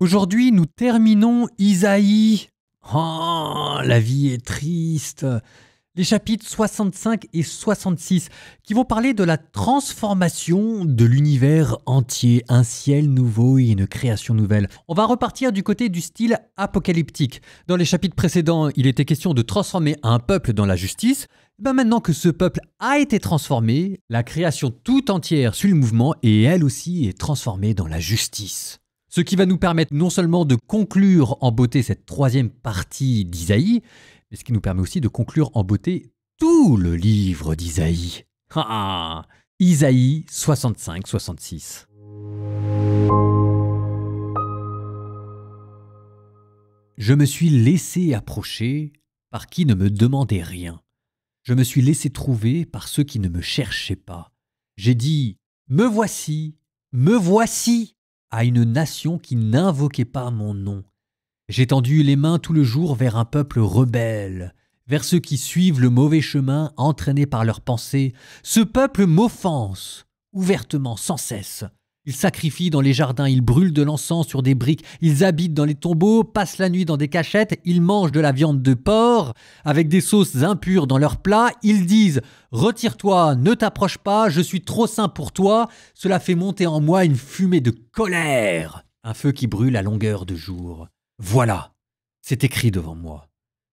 Aujourd'hui, nous terminons Isaïe. Oh, la vie est triste. Les chapitres 65 et 66 qui vont parler de la transformation de l'univers entier, un ciel nouveau et une création nouvelle. On va repartir du côté du style apocalyptique. Dans les chapitres précédents, il était question de transformer un peuple dans la justice. Maintenant que ce peuple a été transformé, la création tout entière suit le mouvement et elle aussi est transformée dans la justice. Ce qui va nous permettre non seulement de conclure en beauté cette troisième partie d'Isaïe, mais ce qui nous permet aussi de conclure en beauté tout le livre d'Isaïe. Isaïe 65-66. Je me suis laissé approcher par qui ne me demandait rien. Je me suis laissé trouver par ceux qui ne me cherchaient pas. J'ai dit « Me voici, me voici !» à une nation qui n'invoquait pas mon nom. J'ai tendu les mains tout le jour vers un peuple rebelle, vers ceux qui suivent le mauvais chemin entraînés par leurs pensées. Ce peuple m'offense, ouvertement, sans cesse. Ils sacrifient dans les jardins, ils brûlent de l'encens sur des briques, ils habitent dans les tombeaux, passent la nuit dans des cachettes, ils mangent de la viande de porc, avec des sauces impures dans leurs plats, ils disent « Retire-toi, ne t'approche pas, je suis trop saint pour toi », cela fait monter en moi une fumée de colère, un feu qui brûle à longueur de jour. Voilà, c'est écrit devant moi.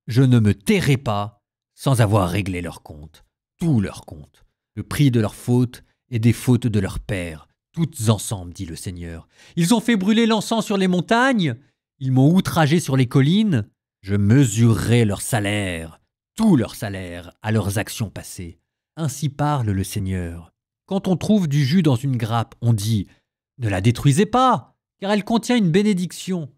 Je ne me tairai pas sans avoir réglé leur compte, tout leur compte, le prix de leurs fautes et des fautes de leurs pères, toutes ensemble, dit le Seigneur. Ils ont fait brûler l'encens sur les montagnes, ils m'ont outragé sur les collines. Je mesurerai leur salaire, tout leur salaire, à leurs actions passées. Ainsi parle le Seigneur. Quand on trouve du jus dans une grappe, on dit « Ne la détruisez pas, car elle contient une bénédiction. »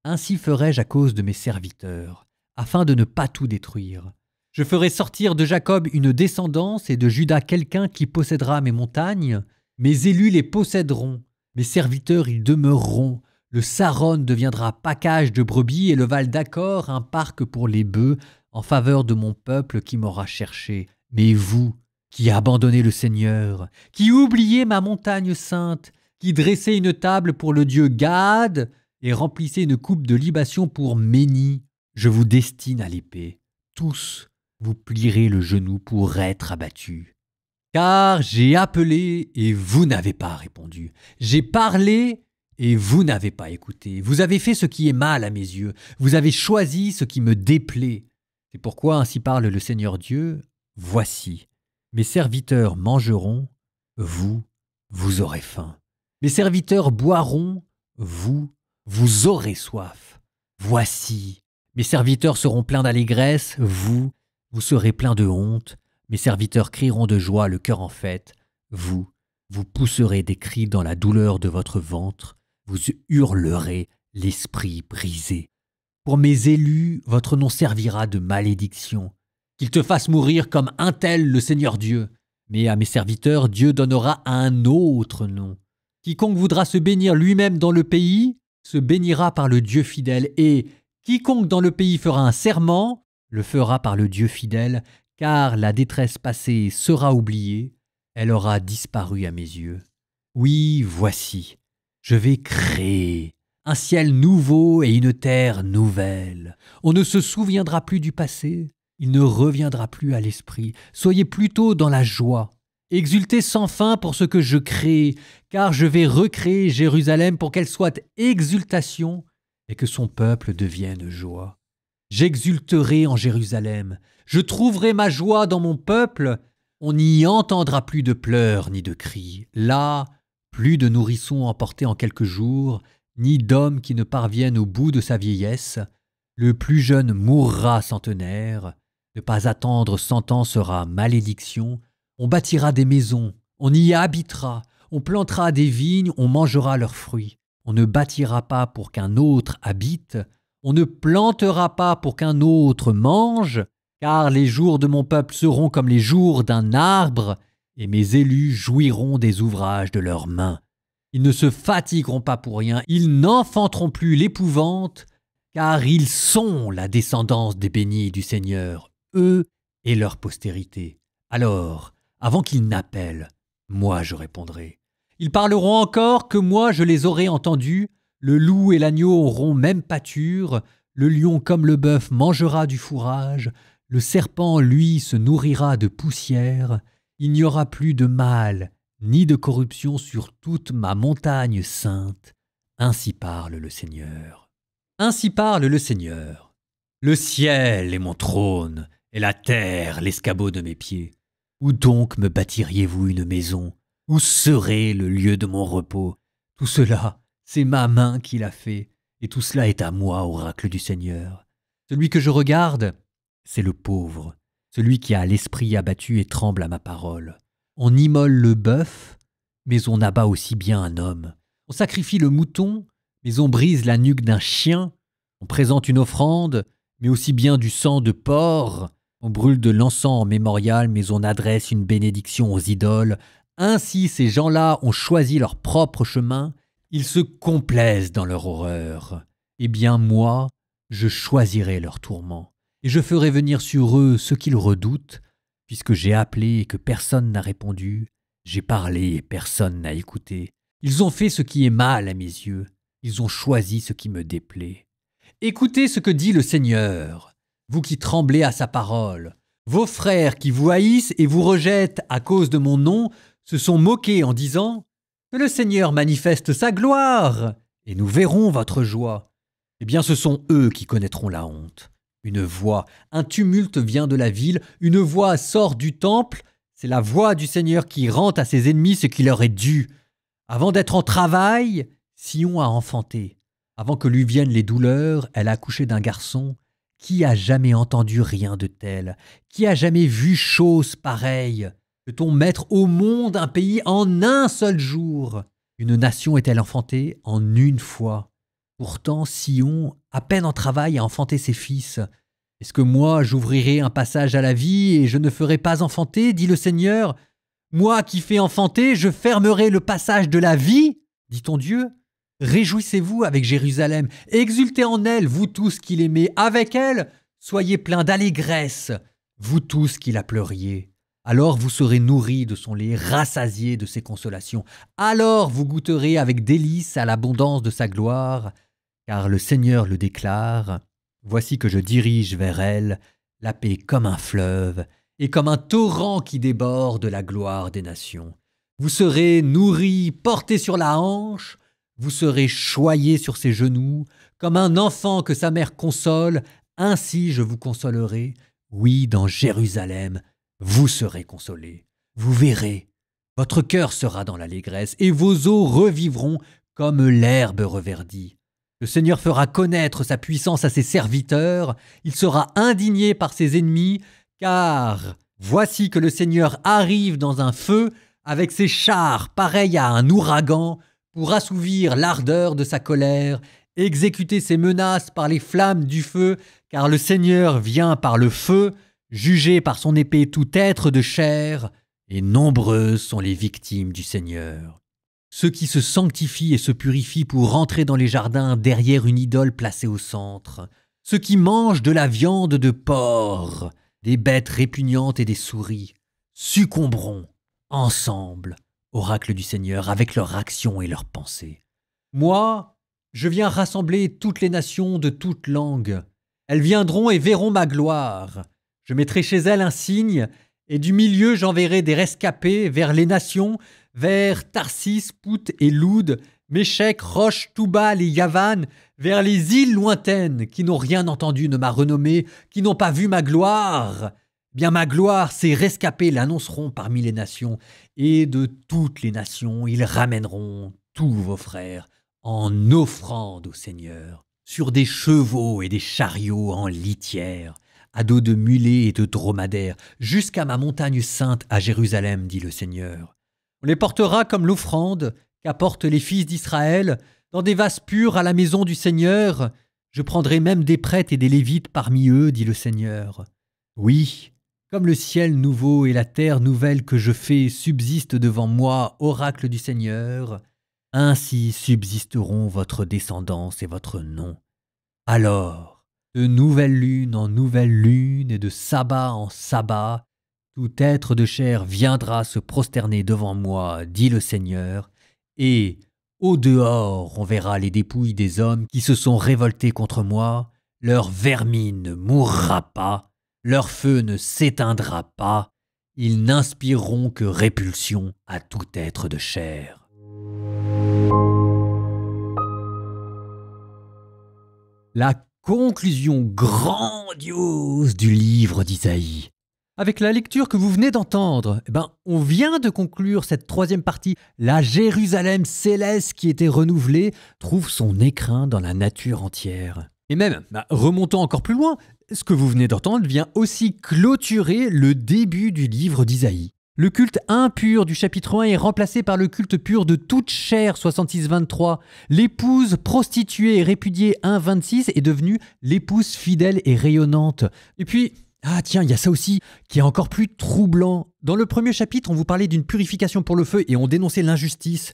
Ainsi ferai-je à cause de mes serviteurs, afin de ne pas tout détruire. Je ferai sortir de Jacob une descendance et de Juda quelqu'un qui possédera mes montagnes. Mes élus les posséderont, mes serviteurs y demeureront. Le Saron deviendra pacage de brebis et le Val d'Achor un parc pour les bœufs en faveur de mon peuple qui m'aura cherché. Mais vous, qui abandonnez le Seigneur, qui oubliez ma montagne sainte, qui dressez une table pour le dieu Gad et remplissez une coupe de libation pour Méni, je vous destine à l'épée. Tous, vous plierez le genou pour être abattus. Car j'ai appelé et vous n'avez pas répondu. J'ai parlé et vous n'avez pas écouté. Vous avez fait ce qui est mal à mes yeux. Vous avez choisi ce qui me déplaît. C'est pourquoi ainsi parle le Seigneur Dieu. Voici, mes serviteurs mangeront, vous aurez faim. Mes serviteurs boiront, vous aurez soif. Voici, mes serviteurs seront pleins d'allégresse, vous serez pleins de honte. Mes serviteurs crieront de joie, le cœur en fête. Vous pousserez des cris dans la douleur de votre ventre. Vous hurlerez, l'esprit brisé. Pour mes élus, votre nom servira de malédiction. Qu'il te fasse mourir comme un tel, le Seigneur Dieu. Mais à mes serviteurs, Dieu donnera un autre nom. Quiconque voudra se bénir lui-même dans le pays, se bénira par le Dieu fidèle. Et quiconque dans le pays fera un serment, le fera par le Dieu fidèle, car la détresse passée sera oubliée, elle aura disparu à mes yeux. Oui, voici, je vais créer un ciel nouveau et une terre nouvelle. On ne se souviendra plus du passé, il ne reviendra plus à l'esprit. Soyez plutôt dans la joie. Exultez sans fin pour ce que je crée, car je vais recréer Jérusalem pour qu'elle soit exultation et que son peuple devienne joie. J'exulterai en Jérusalem. Je trouverai ma joie dans mon peuple. On n'y entendra plus de pleurs ni de cris. Là, plus de nourrissons emportés en quelques jours, ni d'hommes qui ne parviennent au bout de sa vieillesse. Le plus jeune mourra centenaire. Ne pas attendre 100 ans sera malédiction. On bâtira des maisons, on y habitera. On plantera des vignes, on mangera leurs fruits. On ne bâtira pas pour qu'un autre habite. On ne plantera pas pour qu'un autre mange, car les jours de mon peuple seront comme les jours d'un arbre, et mes élus jouiront des ouvrages de leurs mains. Ils ne se fatigueront pas pour rien, ils n'enfanteront plus l'épouvante, car ils sont la descendance des bénis du Seigneur, eux et leur postérité. Alors, avant qu'ils n'appellent, moi je répondrai. Ils parleront encore que moi je les aurai entendus, le loup et l'agneau auront même pâture, le lion comme le bœuf mangera du fourrage, le serpent, lui, se nourrira de poussière, il n'y aura plus de mal ni de corruption sur toute ma montagne sainte. Ainsi parle le Seigneur. Ainsi parle le Seigneur. Le ciel est mon trône, et la terre l'escabeau de mes pieds. Où donc me bâtiriez-vous une maison? Où serait le lieu de mon repos? Tout cela, c'est ma main qui l'a fait, et tout cela est à moi, oracle du Seigneur. Celui que je regarde, c'est le pauvre, celui qui a l'esprit abattu et tremble à ma parole. On immole le bœuf, mais on abat aussi bien un homme. On sacrifie le mouton, mais on brise la nuque d'un chien. On présente une offrande, mais aussi bien du sang de porc. On brûle de l'encens en mémorial, mais on adresse une bénédiction aux idoles. Ainsi, ces gens-là ont choisi leur propre chemin. Ils se complaisent dans leur horreur. Eh bien, moi, je choisirai leur tourment. Et je ferai venir sur eux ce qu'ils redoutent. Puisque j'ai appelé et que personne n'a répondu, j'ai parlé et personne n'a écouté. Ils ont fait ce qui est mal à mes yeux. Ils ont choisi ce qui me déplaît. Écoutez ce que dit le Seigneur, vous qui tremblez à sa parole. Vos frères qui vous haïssent et vous rejettent à cause de mon nom se sont moqués en disant « Que le Seigneur manifeste sa gloire, et nous verrons votre joie. » Eh bien, ce sont eux qui connaîtront la honte. Une voix, un tumulte vient de la ville, une voix sort du temple, c'est la voix du Seigneur qui rend à ses ennemis ce qui leur est dû. Avant d'être en travail, Sion a enfanté. Avant que lui viennent les douleurs, elle a accouché d'un garçon. Qui a jamais entendu rien de tel? Qui a jamais vu chose pareille? Peut-on mettre au monde un pays en un seul jour? Une nation est-elle enfantée en une fois? Pourtant, Sion, à peine en travail, a enfanté ses fils. Est-ce que moi, j'ouvrirai un passage à la vie et je ne ferai pas enfanter, dit le Seigneur? Moi qui fais enfanter, je fermerai le passage de la vie, dit ton Dieu. Réjouissez-vous avec Jérusalem, exultez en elle, vous tous qui l'aimez, avec elle, soyez pleins d'allégresse, vous tous qui la pleuriez. Alors vous serez nourris de son lait, rassasiés de ses consolations. Alors vous goûterez avec délice à l'abondance de sa gloire, car le Seigneur le déclare. Voici que je dirige vers elle la paix comme un fleuve et comme un torrent qui déborde la gloire des nations. Vous serez nourris, portés sur la hanche, vous serez choyés sur ses genoux, comme un enfant que sa mère console, ainsi je vous consolerai. Oui, dans Jérusalem, vous serez consolés. Vous verrez, votre cœur sera dans l'allégresse, et vos os revivront comme l'herbe reverdie. Le Seigneur fera connaître sa puissance à ses serviteurs, il sera indigné par ses ennemis, car voici que le Seigneur arrive dans un feu avec ses chars pareils à un ouragan pour assouvir l'ardeur de sa colère, exécuter ses menaces par les flammes du feu, car le Seigneur vient par le feu, juger par son épée tout être de chair, et nombreuses sont les victimes du Seigneur. Ceux qui se sanctifient et se purifient pour rentrer dans les jardins derrière une idole placée au centre, ceux qui mangent de la viande de porc, des bêtes répugnantes et des souris, succomberont ensemble, oracle du Seigneur, avec leurs actions et leurs pensées. Moi, je viens rassembler toutes les nations de toutes langues. Elles viendront et verront ma gloire. Je mettrai chez elles un signe, et du milieu j'enverrai des rescapés vers les nations, vers Tarsis, Pout et Loud, Méchec, Roche, Toubal et Yavan, vers les îles lointaines qui n'ont rien entendu de ma renommée, qui n'ont pas vu ma gloire. Bien ma gloire, ces rescapés l'annonceront parmi les nations, et de toutes les nations ils ramèneront tous vos frères en offrande au Seigneur, sur des chevaux et des chariots en litière, à dos de mulets et de dromadaires, jusqu'à ma montagne sainte à Jérusalem, dit le Seigneur. On les portera comme l'offrande qu'apportent les fils d'Israël, dans des vases purs à la maison du Seigneur. Je prendrai même des prêtres et des lévites parmi eux, dit le Seigneur. Oui, comme le ciel nouveau et la terre nouvelle que je fais subsistent devant moi, oracle du Seigneur, ainsi subsisteront votre descendance et votre nom. Alors, de nouvelle lune en nouvelle lune et de sabbat en sabbat, tout être de chair viendra se prosterner devant moi, dit le Seigneur, et Au dehors, on verra les dépouilles des hommes qui se sont révoltés contre moi. Leur vermine ne mourra pas, leur feu ne s'éteindra pas. Ils n'inspireront que répulsion à tout être de chair. La conclusion grandiose du livre d'Isaïe. Avec la lecture que vous venez d'entendre, on vient de conclure cette troisième partie. La Jérusalem céleste qui était renouvelée trouve son écrin dans la nature entière. Et même, remontons encore plus loin, ce que vous venez d'entendre vient aussi clôturer le début du livre d'Isaïe. Le culte impur du chapitre 1 est remplacé par le culte pur de toute chair, 66-23. L'épouse prostituée et répudiée, 1-26, est devenue l'épouse fidèle et rayonnante. Et puis, il y a ça aussi qui est encore plus troublant. Dans le premier chapitre, on vous parlait d'une purification pour le feu et on dénonçait l'injustice.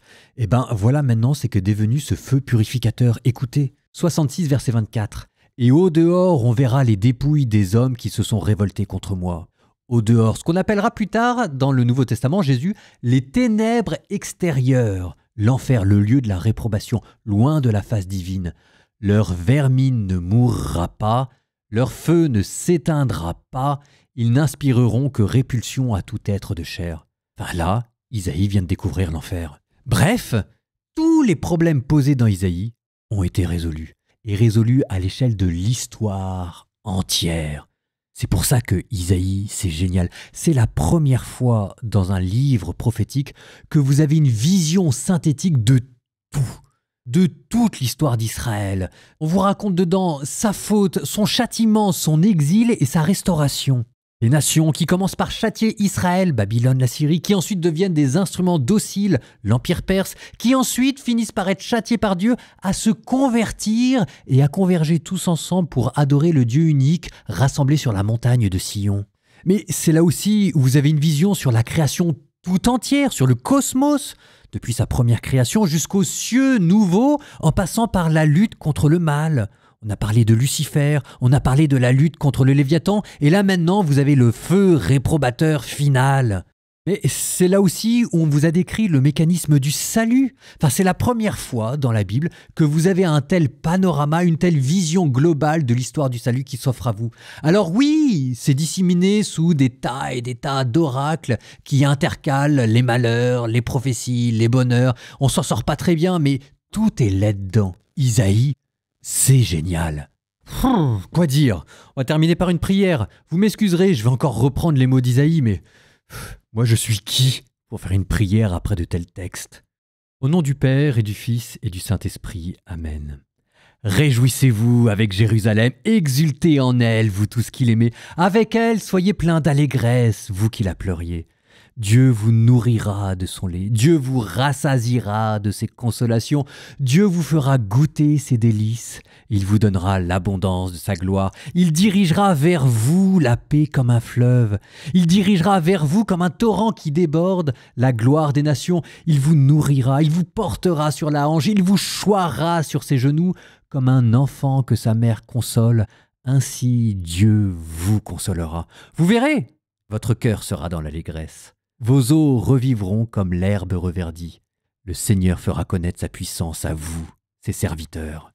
Voilà maintenant ce qu'est devenu ce feu purificateur. Écoutez, 66 verset 24. Et au dehors, on verra les dépouilles des hommes qui se sont révoltés contre moi. Au dehors, ce qu'on appellera plus tard, dans le Nouveau Testament, Jésus, les ténèbres extérieures, l'enfer, le lieu de la réprobation, loin de la face divine. Leur vermine ne mourra pas, leur feu ne s'éteindra pas, ils n'inspireront que répulsion à tout être de chair. Là, Isaïe vient de découvrir l'enfer. Bref, tous les problèmes posés dans Isaïe ont été résolus, et résolus à l'échelle de l'histoire entière. C'est pour ça que Isaïe, c'est génial. C'est la première fois dans un livre prophétique que vous avez une vision synthétique de tout. De toute l'histoire d'Israël. On vous raconte dedans sa faute, son châtiment, son exil et sa restauration. Les nations qui commencent par châtier Israël, Babylone, la Syrie, qui ensuite deviennent des instruments dociles, l'Empire perse, qui ensuite finissent par être châtiés par Dieu, à se convertir et à converger tous ensemble pour adorer le Dieu unique rassemblé sur la montagne de Sion. Mais c'est là aussi où vous avez une vision sur la création tout entière, sur le cosmos, depuis sa première création jusqu'aux cieux nouveaux, en passant par la lutte contre le mal. On a parlé de Lucifer, on a parlé de la lutte contre le Léviathan, et là maintenant vous avez le feu réprobateur final. Mais c'est là aussi où on vous a décrit le mécanisme du salut. C'est la première fois dans la Bible que vous avez un tel panorama, une telle vision globale de l'histoire du salut qui s'offre à vous. Alors oui, c'est disséminé sous des tas et des tas d'oracles qui intercalent les malheurs, les prophéties, les bonheurs. On s'en sort pas très bien, mais tout est là-dedans. Isaïe, c'est génial. Quoi dire? On va terminer par une prière. Vous m'excuserez, je vais encore reprendre les mots d'Isaïe, mais... moi, je suis qui pour faire une prière après de tels textes? Au nom du Père et du Fils et du Saint-Esprit. Amen. Réjouissez-vous avec Jérusalem, exultez en elle, vous tous qui l'aimez. Avec elle, soyez pleins d'allégresse, vous qui la pleuriez. Dieu vous nourrira de son lait, Dieu vous rassasiera de ses consolations, Dieu vous fera goûter ses délices, il vous donnera l'abondance de sa gloire, il dirigera vers vous la paix comme un fleuve, il dirigera vers vous comme un torrent qui déborde la gloire des nations, il vous nourrira, il vous portera sur la hanche, il vous choiera sur ses genoux comme un enfant que sa mère console, ainsi Dieu vous consolera. Vous verrez, votre cœur sera dans l'allégresse. Vos os revivront comme l'herbe reverdie. Le Seigneur fera connaître sa puissance à vous, ses serviteurs.